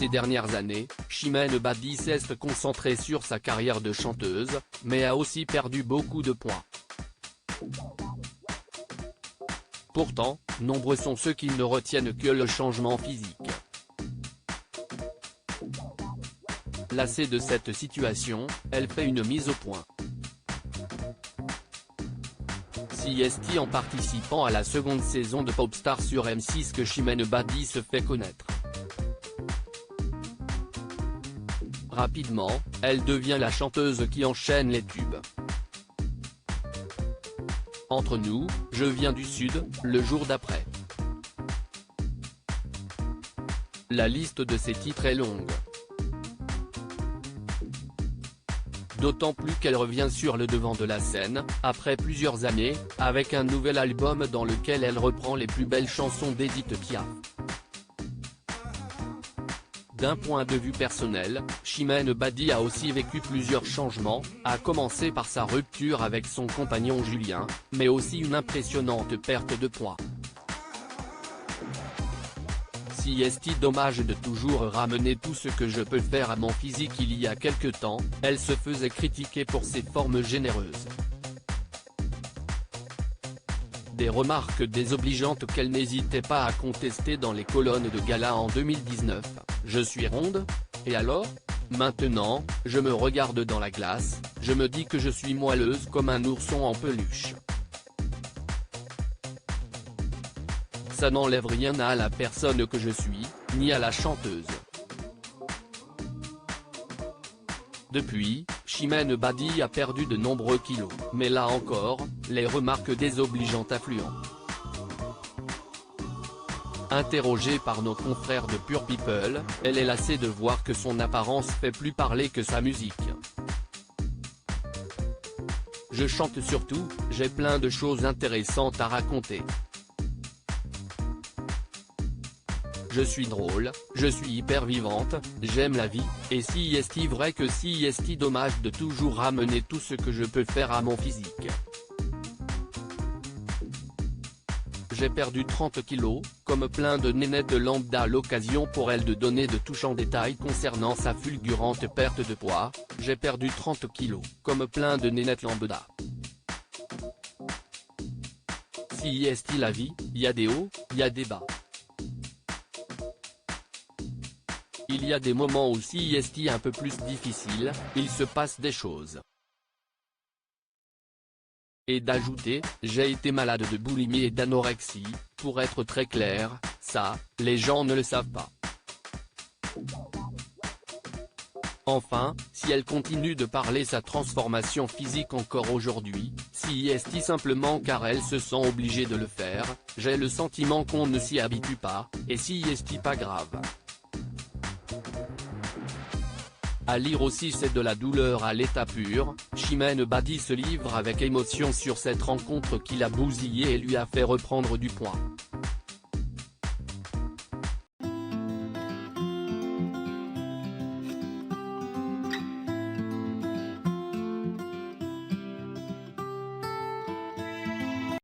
Ces dernières années, Chimène Badi s'est concentrée sur sa carrière de chanteuse, mais a aussi perdu beaucoup de poids. Pourtant, nombreux sont ceux qui ne retiennent que le changement physique. Lassée de cette situation, elle fait une mise au point. CST en participant à la seconde saison de Popstar sur M6 que Chimène Badi se fait connaître. Rapidement, elle devient la chanteuse qui enchaîne les tubes. Entre nous, je viens du Sud, le jour d'après. La liste de ces titres est longue. D'autant plus qu'elle revient sur le devant de la scène, après plusieurs années, avec un nouvel album dans lequel elle reprend les plus belles chansons d'Edith Piaf. D'un point de vue personnel, Chimène Badi a aussi vécu plusieurs changements, à commencer par sa rupture avec son compagnon Julien, mais aussi une impressionnante perte de poids. CST dommage de toujours ramener tout ce que je peux faire à mon physique. Il y a quelque temps, elle se faisait critiquer pour ses formes généreuses. Des remarques désobligeantes qu'elle n'hésitait pas à contester dans les colonnes de gala en 2019, « Je suis ronde ? Et alors ? Maintenant, je me regarde dans la glace, je me dis que je suis moelleuse comme un ourson en peluche. Ça n'enlève rien à la personne que je suis, ni à la chanteuse. » Depuis, Chimène Badi a perdu de nombreux kilos, mais là encore, les remarques désobligeantes affluent. Interrogée par nos confrères de Pure People, elle est lassée de voir que son apparence fait plus parler que sa musique. « Je chante surtout, j'ai plein de choses intéressantes à raconter. Je suis drôle, je suis hyper vivante, j'aime la vie, et si est-il vrai que si est-il dommage de toujours ramener tout ce que je peux faire à mon physique. J'ai perdu 30 kilos, comme plein de nénettes lambda. » L'occasion pour elle de donner de touchants détails concernant sa fulgurante perte de poids, « J'ai perdu 30 kilos, comme plein de nénettes lambda. Si est-il la vie, il y a des hauts, il y a des bas. Il y a des moments où si est un peu plus difficile, il se passe des choses. » Et d'ajouter, « J'ai été malade de boulimie et d'anorexie, pour être très clair, ça, les gens ne le savent pas. » Enfin, si elle continue de parler sa transformation physique encore aujourd'hui, si est simplement car elle se sent obligée de le faire, j'ai le sentiment qu'on ne s'y habitue pas, et si est pas grave. À lire aussi, c'est de la douleur à l'état pur. Chimène Badi se livre avec émotion sur cette rencontre qui l'a bousillée et lui a fait reprendre du poids.